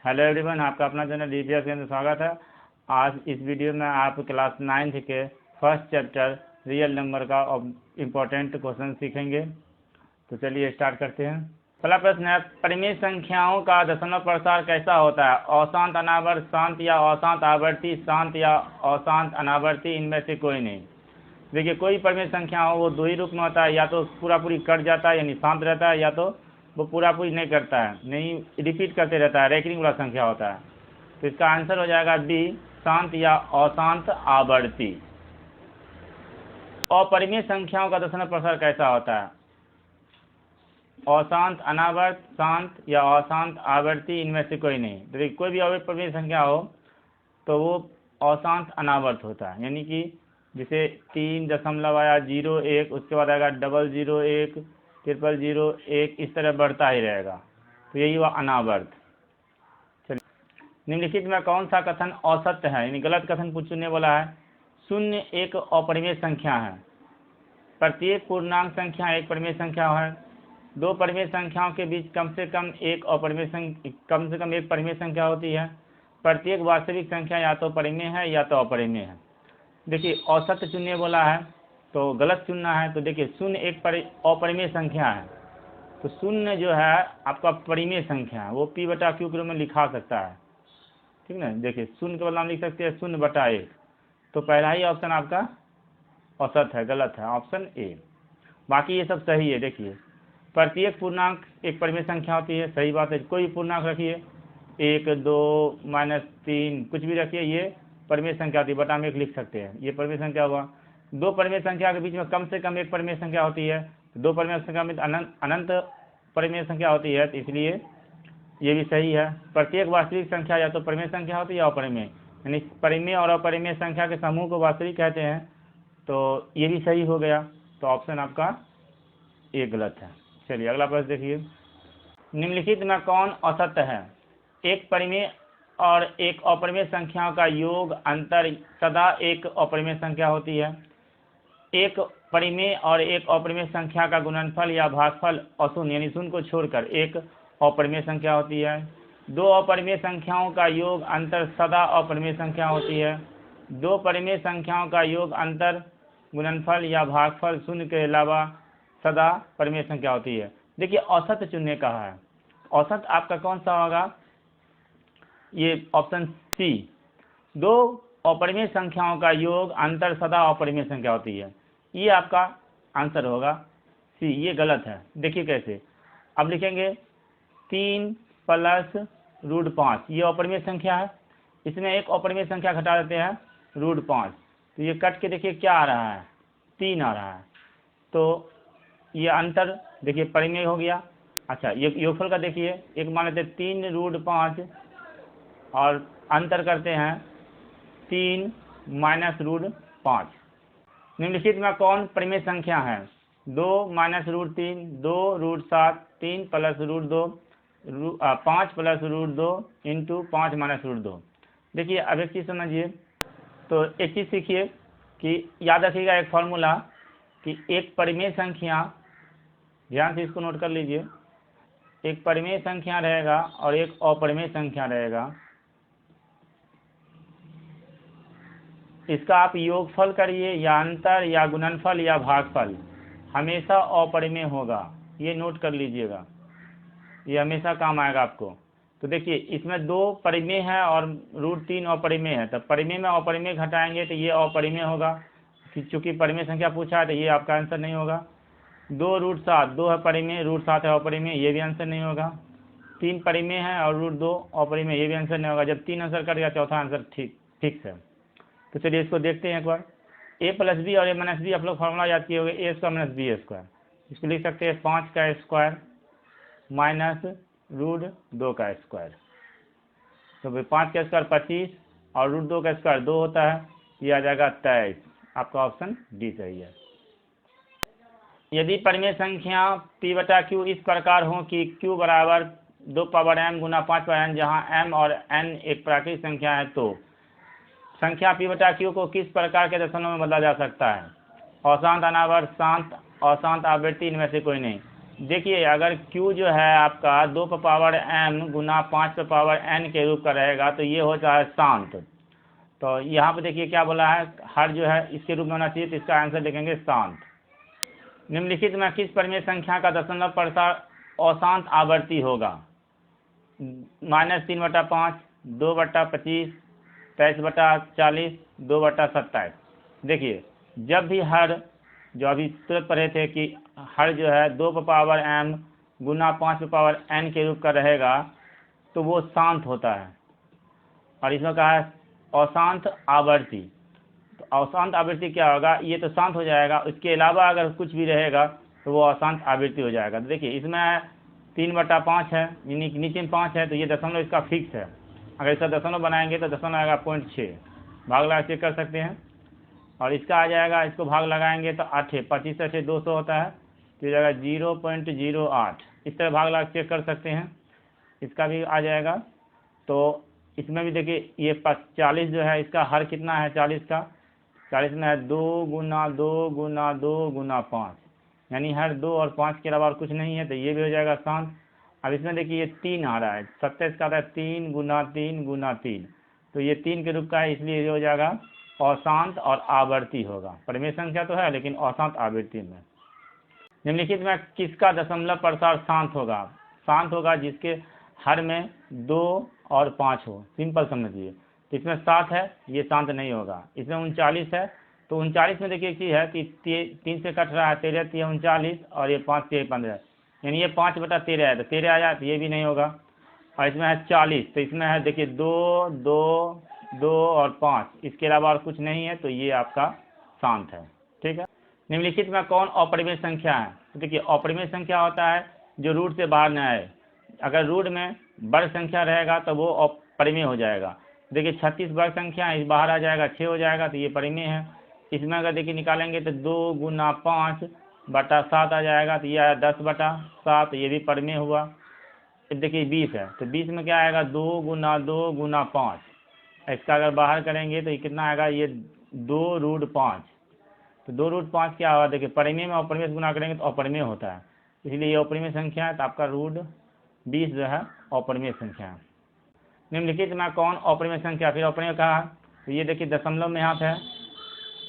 Hello everyone, आपका अपना channel DPS के अंदर स्वागत है। आज इस वीडियो में आप क्लास 9th के फर्स्ट चैप्टर रियल नंबर का इम्पोर्टेंट क्वेश्चन सीखेंगे। तो चलिए स्टार्ट करते हैं। पहला प्रश्न है, परिमेय संख्याओं का दशमलव प्रसार कैसा होता है? अशांत, अनावर्त, शांत या अशांत आवर्ती, शांत या अशांत अनावर्ती, इनमें से कोई नहीं। देखिए, कोई परिमेय संख्या हो वो दो ही रूप में होता है, या तो पूरा पूरी कट जाता है यानी शांत रहता है, या तो वो पूरा पूरी नहीं करता है, नहीं रिपीट करते रहता है, रैकरिंग वाला संख्या होता है। तो इसका आंसर हो जाएगा बी, शांत या अशांत आवर्ती। अपरिमेय संख्याओं का दशमलव प्रसार कैसा होता है? अशांत, अनावर्त, शांत या अशांत आवर्ती, इनमें से कोई नहीं। तो देखिए, कोई भी अपरिमेय संख्या हो तो वो अशांत अनावर्त होता है, यानी कि जैसे 3.01, उसके बाद आएगा 001, 0001, इस तरह बढ़ता ही रहेगा, तो यही हुआ अनावर्त। चलिए, निम्नलिखित में कौन सा कथन असत्य है, यानी गलत कथन पूछने वाला है? शून्य एक अपरिमेय संख्या है। प्रत्येक पूर्णांक संख्या एक परिमेय संख्या है। दो परिमेय संख्याओं के बीच कम से कम एक परिमेय संख्या होती है। प्रत्येक वास्तविक संख्या या तो परिमेय है या तो अपरिमेय है। देखिए, औसत चुनने बोला है तो गलत चुनना है। तो देखिए, शून्य एक अपरिमेय संख्या है, तो शून्य जो है आपका परिमेय संख्या है, वो p/q के रूप में लिखा सकता है, ठीक ना। देखिए, शून्य के बदले हम लिख सकते हैं 0/1। तो पहला ही ऑप्शन आपका औसत है, गलत है, ऑप्शन ए। बाकी ये सब सही है। देखिए, प्रत्येक पूर्णांक एक परिमेय संख्या होती है, सही बात है। कोई पूर्णांक रखिए, 1, 2, -3, कुछ भी रखिए, ये परिमेय संख्या होती है, बटा में एक लिख सकते हैं, ये परिमेय संख्या हुआ। दो परिमेय संख्या के बीच में कम से कम एक परिमेय संख्या होती है, दो परिमेय संख्या में अनंत परिमेय संख्या होती है, तो इसलिए ये भी सही है। प्रत्येक वास्तविक संख्या या तो परिमेय संख्या होती है या अपरिमेय, यानी परिमेय और अपरिमेय संख्या के समूह को वास्तविक कहते हैं, तो ये भी सही हो गया। तो ऑप्शन आपका ये गलत है। चलिए अगला प्रश्न देखिए, निम्नलिखित में कौन असत्य है? एक परिमेय और एक अपरिमेय संख्याओं का योग अंतर सदा एक अपरिमेय संख्या होती है। एक परिमेय और एक अपरिमेय संख्या का गुणनफल या भागफल अशून्य यानी शून्य को छोड़कर एक अपरिमेय संख्या होती है। दो अपरिमेय संख्याओं का योग अंतर सदा अपरिमेय संख्या होती है। दो परिमेय संख्याओं का योग अंतर गुणनफल या भागफल शून्य के अलावा सदा परिमेय संख्या होती है। देखिए, औसत चुनने का है, औसत आपका कौन सा होगा? ये ऑप्शन सी, दो अपरिमेय संख्याओं का योग अंतर सदा अपरिमेय संख्या होती है, ये आपका आंसर होगा सी। ये गलत है। देखिए कैसे, अब लिखेंगे 3 + √5, ये अपरिमेय संख्या है, इसमें एक अपरिमेय संख्या घटा देते हैं √5, तो ये कट के देखिए क्या आ रहा है, 3 आ रहा है, तो ये अंतर देखिए परिमेय हो गया। अच्छा, ये योगफल का देखिए, एक मान लेते 3 √5 और अंतर करते हैं 3 - √5। निम्नलिखित में कौन परिमेय संख्या है? 2 - √3, 2 √7, 3 + √2, 5 + √2 × 5 - √2। देखिए, अब एक चीज़ समझिए, तो एक चीज़ सीखिए कि याद रखिएगा एक फॉर्मूला कि एक परिमेय संख्या, ध्यान से इसको नोट कर लीजिए, एक परिमेय संख्या रहेगा और एक अपरिमेय संख्या रहेगा, इसका आप योगफल करिए या अंतर या गुणनफल या भागफल, हमेशा अपरिमेय होगा, ये नोट कर लीजिएगा, ये हमेशा काम आएगा आपको। तो देखिए, इसमें दो परिमेय है और √3 अपरिमेय है, तो परिमेय में अपरिमेय घटाएंगे तो ये अपरिमेय होगा, चूंकि परिमेय संख्या पूछा है तो ये आपका आंसर नहीं होगा। 2 √7, 2 है परिमेय, √7 है अपरिमेय, ये भी आंसर नहीं होगा। 3 परिमेय है और √2 अपरिमेय, ये भी आंसर नहीं होगा। जब 3 आंसर कट गया, चौथा आंसर ठीक है। तो चलिए इसको देखते हैं एक बार। a + b और a - b आप लोग फॉर्मूला याद किए होंगे, a² - b²। इसको लिख सकते हैं 5 का स्क्वायर - √2 का स्क्वायर। तो 5 का स्क्वायर 25 और √2 का स्क्वायर 2 होता है, ये आ जाएगा 23। आपका ऑप्शन डी सही है। यदि परिमेय संख्या p/q इस प्रकार हो कि q बराबर 2m × 5n, जहाँ m और n एक प्राकृतिक संख्या है, तो संख्या p/q को किस प्रकार के दशमलव में बदला जा सकता है? अशांत, अनावर्त, शांत, अशांत आवर्ती, इनमें से कोई नहीं। देखिए अगर q जो है आपका 2 पर पावर m गुना 5 पर पावर n के रूप का रहेगा तो ये होता है शांत। तो यहाँ पे देखिए क्या बोला है, हर जो है इसके रूप में होना चाहिए, तो इसका आंसर लिखेंगे शांत। निम्नलिखित में किस परिमेय संख्या का दशमलव प्रसार अशांत आवर्ती होगा? -3/5, 2/25, 23/40, 2/27। देखिए जब भी हर, जो अभी तुरंत पढ़े थे कि हर जो है 2 पर पावर m गुना 5 पर पावर n के रूप का रहेगा तो वो शांत होता है। और इसमें कहा है अशांत आवर्ती। तो अशांत आवृत्ति क्या होगा, ये तो शांत हो जाएगा, उसके अलावा अगर कुछ भी रहेगा तो वो अशांत आवृत्ति हो जाएगा। तो देखिए इसमें 3/5 है, नीचे में 5 है, तो ये दशमलव इसका फिक्स है। अगर इसका दशमलव बनाएंगे तो दशमलव आएगा 0.6, भाग लगा चेक कर सकते हैं। और इसका आ जाएगा, इसको भाग लगाएंगे तो 8, 25 से 8 200 होता है, तो ये जाएगा 0.08। इस तरह भाग लगा चेक कर सकते हैं, इसका भी आ जाएगा। तो इसमें भी देखिए ये 40 जो है, इसका हर कितना है 40 का, 40 में है 2 गुना 2 गुना 2 गुना 5, यानी हर 2 और 5 के अलावा और कुछ नहीं है, तो ये भी हो जाएगा शांत। अब इसमें देखिए ये 3 आ रहा है, 27 का आता है 3 गुना 3 गुना 3, तो ये 3 के रूप का है, इसलिए ये हो जाएगा अशांत और आवर्ती होगा। परिमेय संख्या तो है लेकिन अशांत आवृत्ति में। निम्नलिखित में किसका दशमलव प्रसार शांत होगा? शांत होगा जिसके हर में 2 और 5 हो, सिंपल समझिए। तो इसमें 7 है, ये शांत नहीं होगा। इसमें 39 है, तो 39 में देखिए एक चीज़ है कि 3 से कट रहा है, 13 3 39 और ये 5 3 15, यानी ये 5/13 है, तो 13 आया, तो ये भी नहीं होगा। और इसमें है 40, तो इसमें है देखिए 2 2 2 और 5, इसके अलावा और कुछ नहीं है, तो ये आपका शांत है। ठीक है। निम्नलिखित में कौन अपरिमेय संख्या है? तो देखिए अपरिमेय संख्या होता है जो रूट से बाहर न आए। अगर रूट में वर्ग संख्या रहेगा तो वो अपरिमेय हो जाएगा। देखिए 36 वर्ग संख्या है, इस बाहर आ जाएगा, 6 हो जाएगा, तो ये परिमेय है। इसमें अगर देखिए निकालेंगे तो 2 गुना 5/7 आ जाएगा, तो ये आया 10/7, ये भी परिमेय हुआ। अब देखिए 20 है, तो 20 में क्या आएगा 2 गुना 2 गुना 5, इसका अगर बाहर करेंगे तो ये कितना आएगा, ये 2√5। तो 2√5 क्या होगा, देखिए परिमेय में अपरिमेय से गुना करेंगे तो अपरिमेय होता है, इसलिए ये अपरिमेय संख्या है, तो आपका √20 जो है अपरिमेय संख्या है। निम्नलिखित में कौन अपरिमेय संख्या, फिर अपरिमेय कहा, तो ये देखिए दशमलव में यहाँ पे है,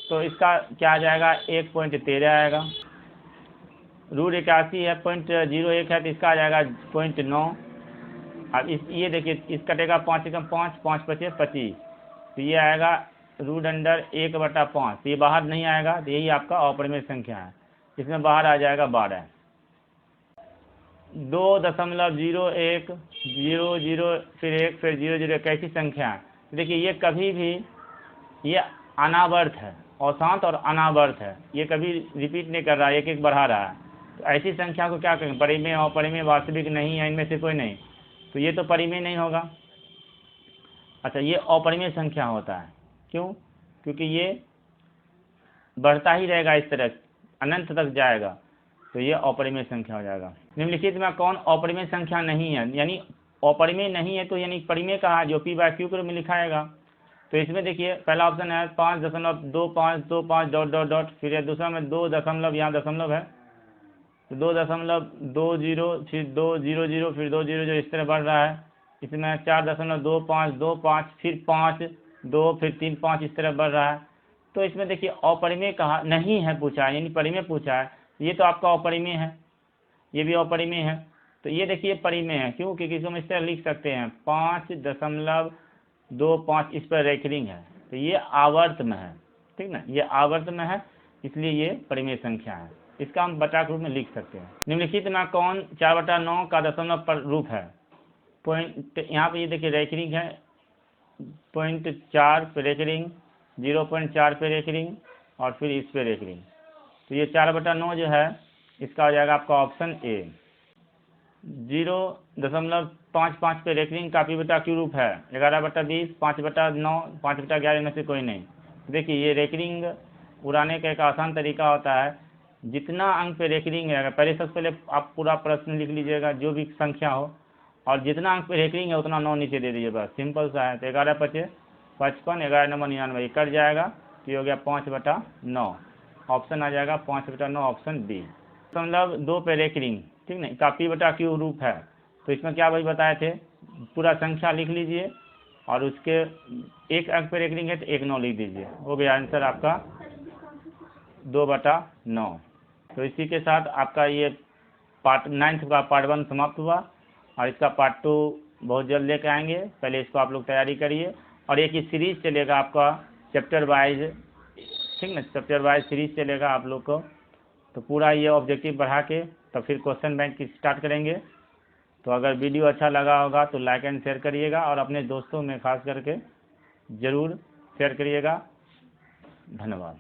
तो इसका क्या आ जाएगा 1.13 आएगा। √81 है, 0.01 है, तो इसका आ जाएगा 0.9। अब ये देखिए इस कटेगा 5 एकम 5, 5 5 25, तो ये आएगा √1/5, तो ये बाहर नहीं आएगा, तो यही आपका अपरिमेय संख्या है। इसमें बाहर आ जाएगा 12। 2.01 0 0 फिर 1 फिर 0 0 एक ऐसी संख्या है। देखिए ये कभी भी ये अनावर्त है, अशांत और अनावर्त है, ये कभी रिपीट नहीं कर रहा है, एक एक बढ़ा रहा है। तो ऐसी संख्या को क्या कहेंगे, परिमेय, अपरिमेय, वास्तविक नहीं है, इनमें से कोई नहीं, तो ये तो परिमेय नहीं होगा। अच्छा ये अपरिमेय संख्या होता है, क्यों? क्योंकि ये बढ़ता ही रहेगा, इस तरह अनंत तक जाएगा, तो ये अपरिमेय संख्या हो जाएगा। निम्नलिखित में कौन अपरिमेय संख्या नहीं है, यानी अपरिमेय नहीं है, तो यानी परिमेय कहा जो p/q के रूप में लिखाएगा। तो इसमें देखिए पहला ऑप्शन है 5.2525 डॉट डॉट डॉट, फिर दूसरा में 2 दशमलव, यहाँ दशमलव है, तो 2.20 फिर 200 फिर 200, इस तरह बढ़ रहा है। इसमें 4.2525 फिर 5 2 फिर 3 5, इस तरह बढ़ रहा है। तो इसमें देखिए अपरिमेय कहा नहीं है, पूछा है, यानी परिमेय पूछा है, ये तो आपका अपरिमेय है, ये भी अपरिमेय है। तो ये देखिए परिमेय है, क्यों? क्योंकि इसको हम इस तरह लिख सकते हैं 5.25, इस पर रेखरिंग है, तो ये आवर्त में है, ठीक ना, ये आवर्त में है, इसलिए ये परिमेय संख्या है, इसका हम बटा के रूप में लिख सकते हैं। निम्नलिखित में कौन 4/9 का दशमलव पर रूप है? पॉइंट, यहाँ पे ये देखिए रेखरिंग है, 0.4 पे रेखरिंग, 0.4 पे रेखरिंग और फिर इस पे रेखरिंग, तो ये 4/9 जो है इसका हो जाएगा आपका ऑप्शन ए। 0.55 पे रेखरिंग का p/q रूप है 11/20, 5/9, 5/11 में से कोई नहीं। देखिए ये रेखरिंग उड़ाने का एक आसान तरीका होता है, जितना अंक पे रेखरिंग है, पहले सबसे पहले आप पूरा प्रश्न लिख लीजिएगा जो भी संख्या हो, और जितना अंक पे रेखरिंग है उतना 9 नीचे दे दीजिए, बस सिंपल सा है। तो 11 5 55, 11 9 99, कट जाएगा, तो ये हो गया 5/9, ऑप्शन आ जाएगा 5/9, ऑप्शन बी। दशमलव 2 पे रेखरिंग, ठीक नहीं, का P बटा Q रूप है। तो इसमें क्या भाई बताए थे, पूरा संख्या लिख लीजिए और उसके एक अंक पर एक रिंग है तो 1 9 लिख दीजिए, हो गया आंसर आपका 2/9। तो इसी के साथ आपका ये पार्ट 9 का पार्ट 1 समाप्त हुआ और इसका पार्ट 2 बहुत जल्द लेके आएंगे। पहले इसको आप लोग तैयारी करिए और एक ही सीरीज चलेगा आपका चैप्टर वाइज, ठीक ना, चैप्टर वाइज सीरीज चलेगा आप लोग को। तो पूरा ये ऑब्जेक्टिव बढ़ा के तो फिर क्वेश्चन बैंक की स्टार्ट करेंगे। तो अगर वीडियो अच्छा लगा होगा तो लाइक एंड शेयर करिएगा और अपने दोस्तों में खास करके ज़रूर शेयर करिएगा। धन्यवाद।